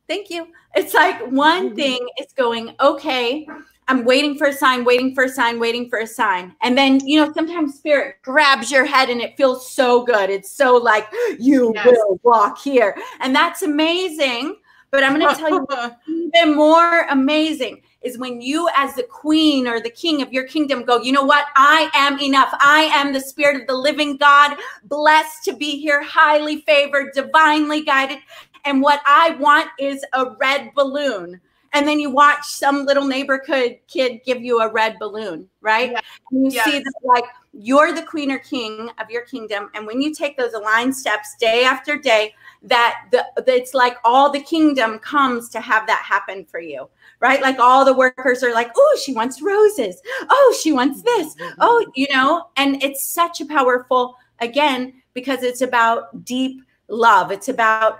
thank you. It's like one thing is going, okay, I'm waiting for a sign, waiting for a sign, waiting for a sign. And then, you know, sometimes spirit grabs your head and it feels so good. It's so like, you will walk here. And that's amazing. But I'm going to tell you what's even more amazing is when you as the queen or the king of your kingdom go, you know what? I am enough. I am the spirit of the living God, blessed to be here, highly favored, divinely guided. And what I want is a red balloon. And then you watch some little neighborhood kid give you a red balloon, right? Yeah. And you see that like you're the queen or king of your kingdom. And when you take those aligned steps day after day, it's like all the kingdom comes to have that happen for you, right? Like all the workers are like, oh, she wants roses. Oh, she wants this. Oh, you know, and it's such a powerful, again, because it's about deep love. It's about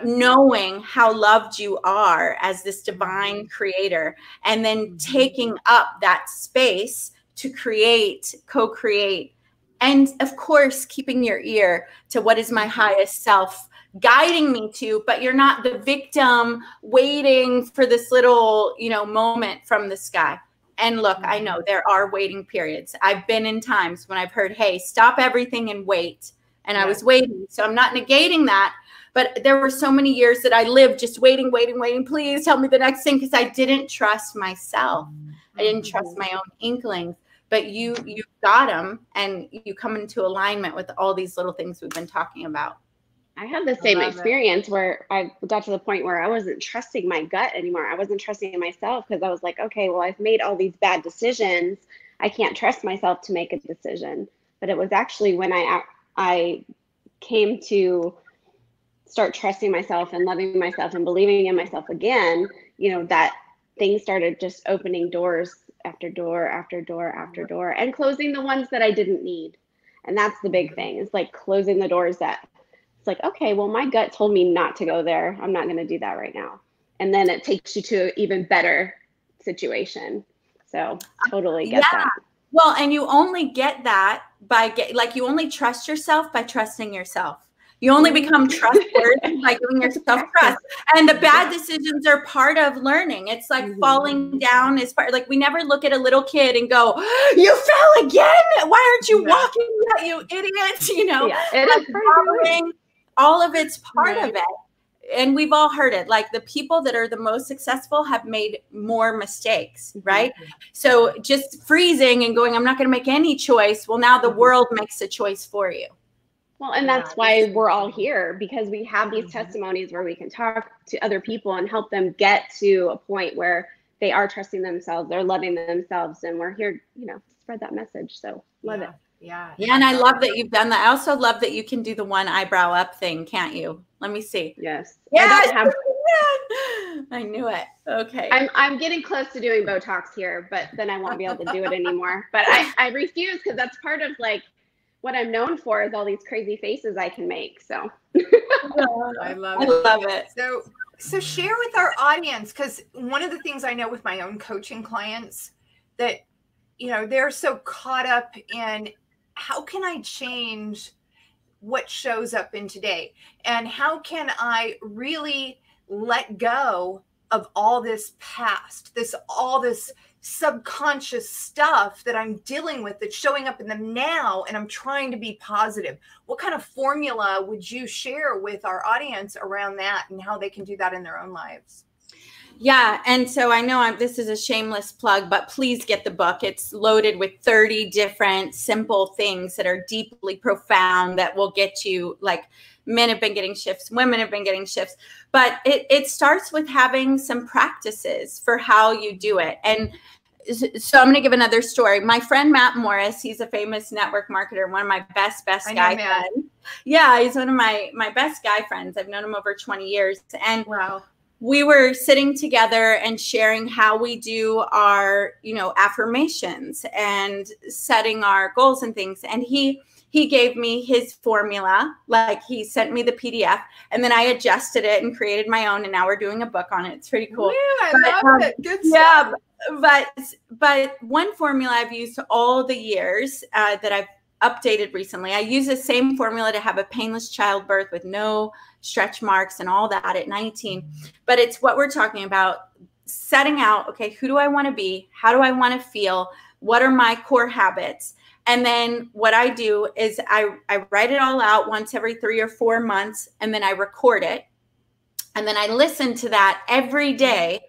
knowing how loved you are as this divine creator, and then taking up that space to create, co-create, and of course, keeping your ear to what is my highest self guiding me to, but you're not the victim waiting for this little, you know, moment from the sky. And look, I know there are waiting periods. I've been in times when I've heard, hey, stop everything and wait. And I was waiting. So I'm not negating that. But there were so many years that I lived just waiting. Please tell me the next thing, because I didn't trust myself. I didn't trust my own inklings. But you got them, and you come into alignment with all these little things we've been talking about. I had the same experience where I got to the point where I wasn't trusting my gut anymore. I wasn't trusting myself because I was like, okay, well, I've made all these bad decisions. I can't trust myself to make a decision. But it was actually when I came to start trusting myself and loving myself and believing in myself again, you know, that things started just opening doors after door after door after door, and closing the ones that I didn't need. And that's the big thing. It's like closing the doors that it's like, okay, well, my gut told me not to go there. I'm not going to do that right now. And then it takes you to an even better situation. So totally get that. Well, and you only get that by you only trust yourself by trusting yourself. You only become trustworthy by giving yourself trust. And the bad decisions are part of learning. It's like falling down is part, like we never look at a little kid and go, you fell again? Why aren't you walking yet, you idiot? You know, all of it's part of it. And we've all heard it. Like the people that are the most successful have made more mistakes, right? So just freezing and going, I'm not going to make any choice. Well, now the world makes a choice for you. Well, and that's why we're all here, because we have these testimonies where we can talk to other people and help them get to a point where they are trusting themselves, they're loving themselves, and we're here, you know, to spread that message. So love it. Yeah. And I love that you've done that. I also love that you can do the one eyebrow up thing, can't you? Let me see. Yes. Yeah. I knew it. Okay. I'm getting close to doing Botox here, but then I won't be able to do it anymore. But I refuse, because that's part of like what I'm known for is all these crazy faces I can make. So I love it. So share with our audience, because one of the things I know with my own coaching clients that, you know, they're so caught up in how can I change what shows up in today? And how can I really let go of all this past, all this subconscious stuff that I'm dealing with that's showing up in them now, and I'm trying to be positive? What kind of formula would you share with our audience around that and how they can do that in their own lives? Yeah. And so I know this is a shameless plug, but please get the book. It's loaded with 30 different simple things that are deeply profound that will get you, like, men have been getting shifts, women have been getting shifts, but it starts with having some practices for how you do it. And so I'm going to give another story. My friend, Matt Morris, he's a famous network marketer, one of my best guy friends. Yeah, he's one of my best guy friends. I've known him over 20 years. And we were sitting together and sharing how we do our, affirmations and setting our goals and things. And he gave me his formula, like he sent me the PDF, and then I adjusted it and created my own. And now we're doing a book on it. It's pretty cool. Yeah, I love it. Good stuff. Yeah, but one formula I've used all the years that I've updated recently. I use the same formula to have a painless childbirth with no stretch marks and all that at 19. But it's what we're talking about, setting out, okay, who do I want to be? How do I want to feel? What are my core habits? And then what I do is I write it all out once every 3 or 4 months, and then I record it. And then I listen to that every day,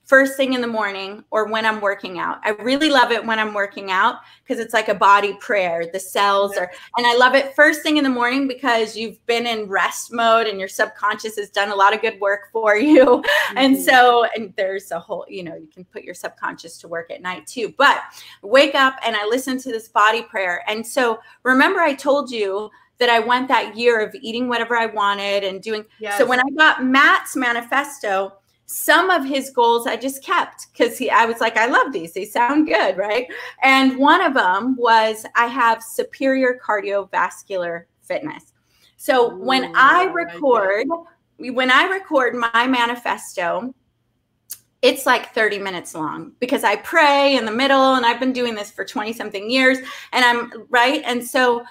first thing in the morning or when I'm working out. I really love it when I'm working out because it's like a body prayer. The cells are, and I love it first thing in the morning because you've been in rest mode and your subconscious has done a lot of good work for you. And so, and there's a whole, you can put your subconscious to work at night too. But wake up and I listen to this body prayer. And so remember I told you that I went that year of eating whatever I wanted and doing. Yes. So when I got Matt's manifesto, some of his goals I just kept because I was like, I love these. They sound good, right? And one of them was I have superior cardiovascular fitness. So when I record my manifesto, it's like 30 minutes long because I pray in the middle, and I've been doing this for 20 something years, and I'm right. And so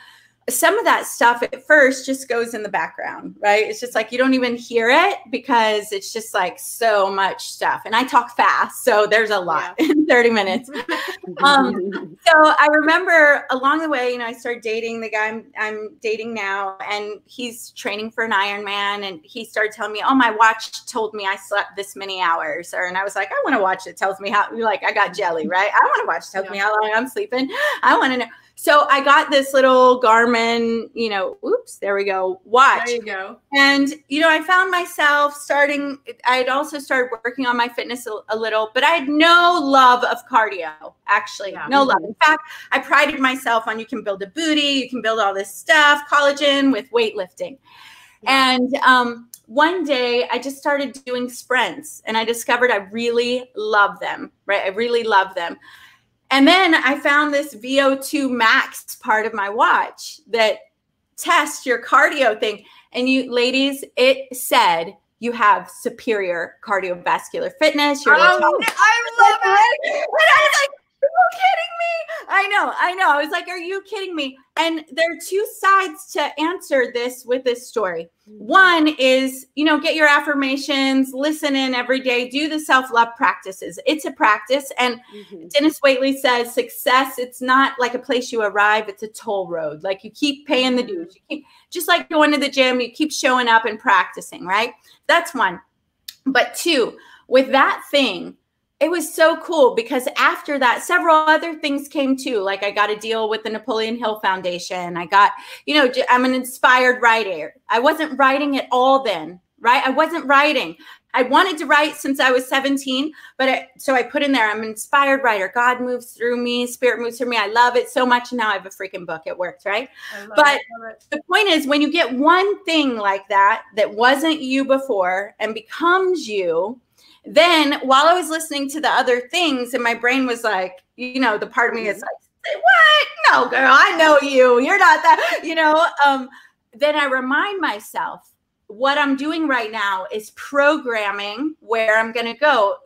some of that stuff at first just goes in the background, right? It's just like you don't even hear it because it's just like so much stuff. And I talk fast, so there's a lot in 30 minutes. So I remember along the way, I started dating the guy I'm dating now, and he's training for an Ironman, and he started telling me, oh, my watch told me I slept this many hours. And I was like, I want a watch that tells me how, like, I got jelly, right? I want a watch that tells me how long I'm sleeping. I want to know. So I got this little Garmin, oops, there we go, watch. There you go. And, I found myself I'd also started working on my fitness a little, but I had no love of cardio, actually, no love. In fact, I prided myself on you can build a booty, you can build all this stuff, collagen with weightlifting. Yeah. And one day I just started doing sprints, and I discovered I really love them, right? I really love them. And then I found this VO2 max part of my watch that tests your cardio thing. And you ladies, it said you have superior cardiovascular fitness. You're I love it. And I was like, are you kidding me? I know. I was like, are you kidding me? And there are two sides to answer this with this story. One is, get your affirmations, listen in every day, do the self-love practices. It's a practice. And Dennis Waitley says success, it's not like a place you arrive, it's a toll road. Like you keep paying the dues. You keep, just like going to the gym, you keep showing up and practicing, right? That's one. But two, with that thing, it was so cool because after that, several other things came too. Like I got a deal with the Napoleon Hill Foundation. I got, I'm an inspired writer. I wasn't writing at all then, right? I wasn't writing. I wanted to write since I was 17, so I put in there, I'm an inspired writer. God moves through me. Spirit moves through me. I love it so much. And now I have a freaking book. It works, right? But the point is when you get one thing like that wasn't you before and becomes you, then while I was listening to the other things and my brain was like, the part of me is like, say what? No, girl, I know you. You're not that, then I remind myself what I'm doing right now is programming where I'm going to go.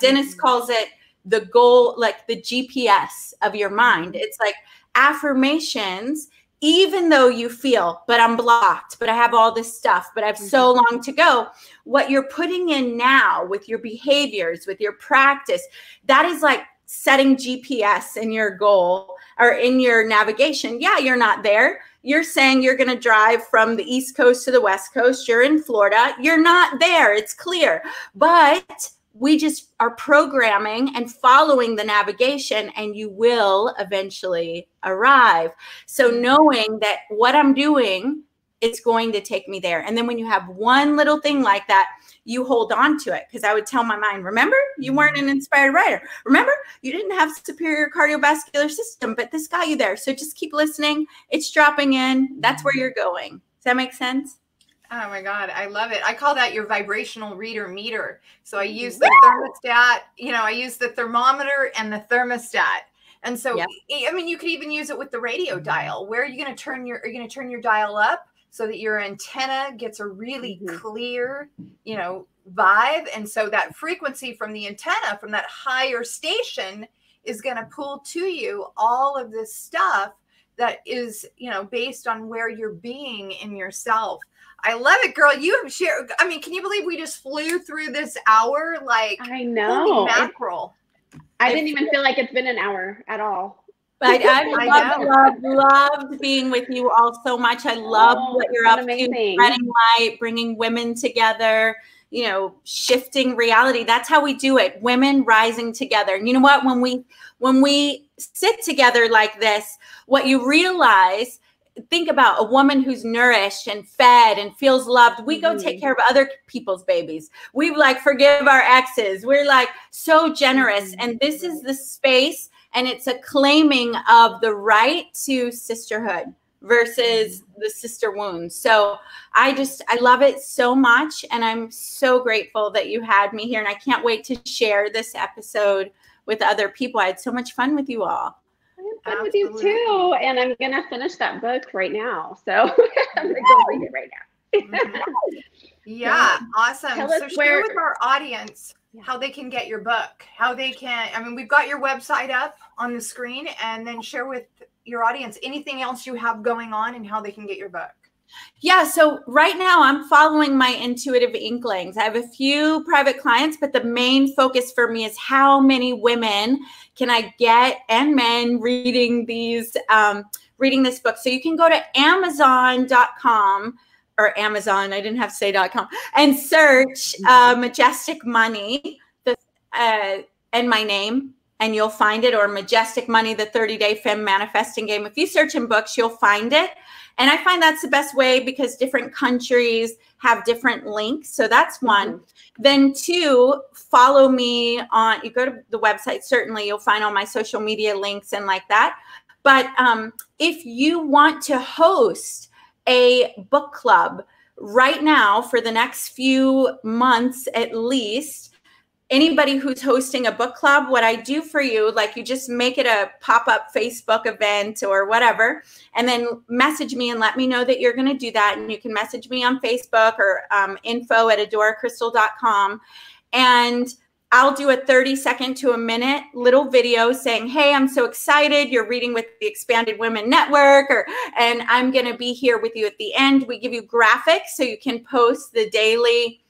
Dennis calls it the goal, like the GPS of your mind. It's like affirmations, even though you feel, but I'm blocked, but I have all this stuff, but I have so long to go. What you're putting in now with your behaviors, with your practice, that is like setting GPS in your goal or in your navigation. Yeah, you're not there. You're saying you're going to drive from the East Coast to the West Coast. You're in Florida. You're not there. It's clear. But we just are programming and following the navigation, and you will eventually arrive. So knowing that what I'm doing is going to take me there. And then when you have one little thing like that, you hold on to it. Because I would tell my mind, remember, you weren't an inspired writer. Remember, you didn't have superior cardiovascular system, but this got you there. So just keep listening. It's dropping in. That's where you're going. Does that make sense? Oh my God, I love it. I call that your vibrational reader meter. So I use the thermostat, I use the thermometer and the thermostat. And so, I mean, you could even use it with the radio dial. Where are you going to turn your dial up so that your antenna gets a really clear, vibe. And so that frequency from the antenna, from that higher station, is going to pull to you all of this stuff that is, based on where you're being in yourself. I love it, girl. You have shared. I mean, can you believe we just flew through this hour? Like, I know. Holy mackerel. I didn't even feel like it's been an hour at all. But I loved being with you all so much. I love what you're up to, spreading light, bringing women together, shifting reality. That's how we do it. Women rising together. And you know what? When we sit together like this, what you realize, think about a woman who's nourished and fed and feels loved. We go take care of other people's babies. We forgive our exes. We're so generous. And this is the space, and it's a claiming of the right to sisterhood versus the sister wounds. So I love it so much. And I'm so grateful that you had me here. And I can't wait to share this episode with other people. I had so much fun with you all. Fun with you too, and I'm gonna finish that book right now. So I'm gonna go read it right now. Yeah, awesome. So share with our audience how they can get your book, how they can. I mean, we've got your website up on the screen, and then share with your audience anything else you have going on and how they can get your book. Yeah. So right now I'm following my intuitive inklings. I have a few private clients, but the main focus for me is how many women can I get, and men, reading this book. So you can go to Amazon.com or Amazon. I didn't have to say .com, and search Majestic Money and my name, and you'll find it, or Majestic Money, the 30-day Femme Manifesting Game. If you search in books, you'll find it. And I find that's the best way because different countries have different links. So that's one. Then two, follow me on, you go to the website, certainly you'll find all my social media links and like that. But if you want to host a book club right now for the next few months at least, anybody who's hosting a book club, what I do for you, you just make it a pop-up Facebook event or whatever, and then message me and let me know that you're going to do that. And you can message me on Facebook or info@adoracrystal.com. And I'll do a 30-second to a minute little video saying, hey, I'm so excited. You're reading with the Expanded Women Network, and I'm going to be here with you at the end. We give you graphics so you can post the daily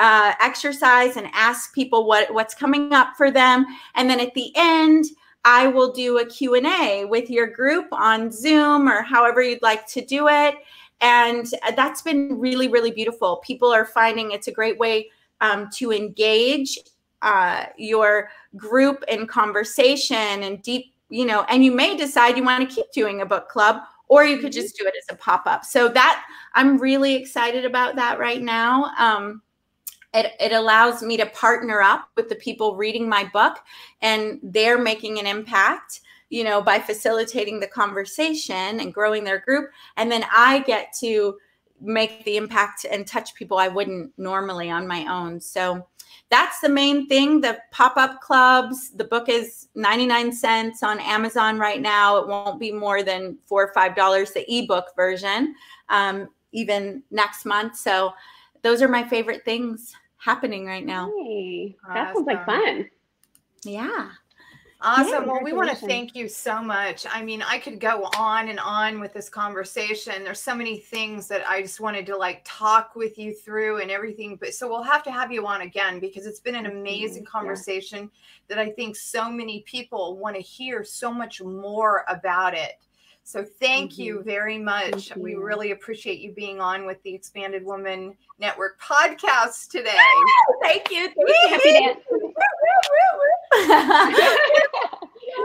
exercise and ask people what's coming up for them. And then at the end, I will do a Q&A with your group on Zoom or however you'd like to do it. And that's been really, really beautiful. People are finding it's a great way to engage your group in conversation and deep, and you may decide you want to keep doing a book club, or you could just do it as a pop-up. So that I'm really excited about that right now. It allows me to partner up with the people reading my book, and they're making an impact, by facilitating the conversation and growing their group. And then I get to make the impact and touch people I wouldn't normally on my own. So that's the main thing. The pop-up clubs, the book is 99 cents on Amazon right now. It won't be more than $4 or $5, the ebook version, even next month. So those are my favorite things happening right now. Hey, that sounds like fun. Yeah. Awesome. Well, we want to thank you so much. I mean, I could go on and on with this conversation. There's so many things that I just wanted to talk with you through and everything. But so we'll have to have you on again because it's been an amazing conversation that I think so many people want to hear so much more about it. So thank you very much. We really appreciate you being on with the Expanded Woman Network podcast today. Thank you. Happy dance.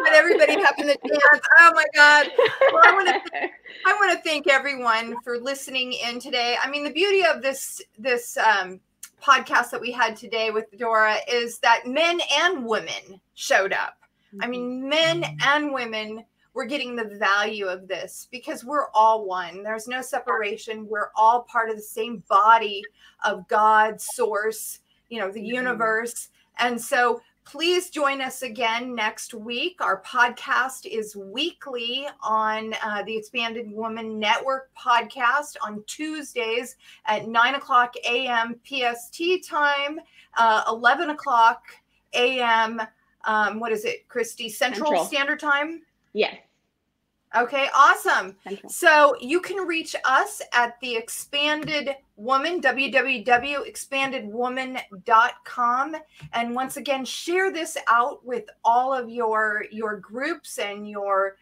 Let everybody happen to dance. Oh my God. Well, I want to thank everyone for listening in today. I mean, the beauty of this podcast that we had today with Adora is that men and women showed up. I mean, men and women we're getting the value of this, because we're all one. There's no separation. We're all part of the same body of God, source, you know, the universe. And so please join us again next week. Our podcast is weekly on the Expanded Woman Network podcast on Tuesdays at 9 o'clock a.m. PST time, 11 o'clock a.m. What is it, Christy? Central Standard Time? Yes. Okay, awesome. Central. So you can reach us at the Expanded Woman, www.expandedwoman.com. And once again, share this out with all of your groups and your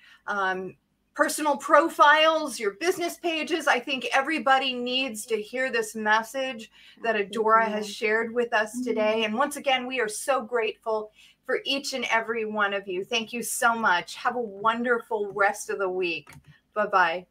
personal profiles, your business pages. I think everybody needs to hear this message that Adora has shared with us today. And once again, we are so grateful for each and every one of you. Thank you so much. Have a wonderful rest of the week. Bye-bye.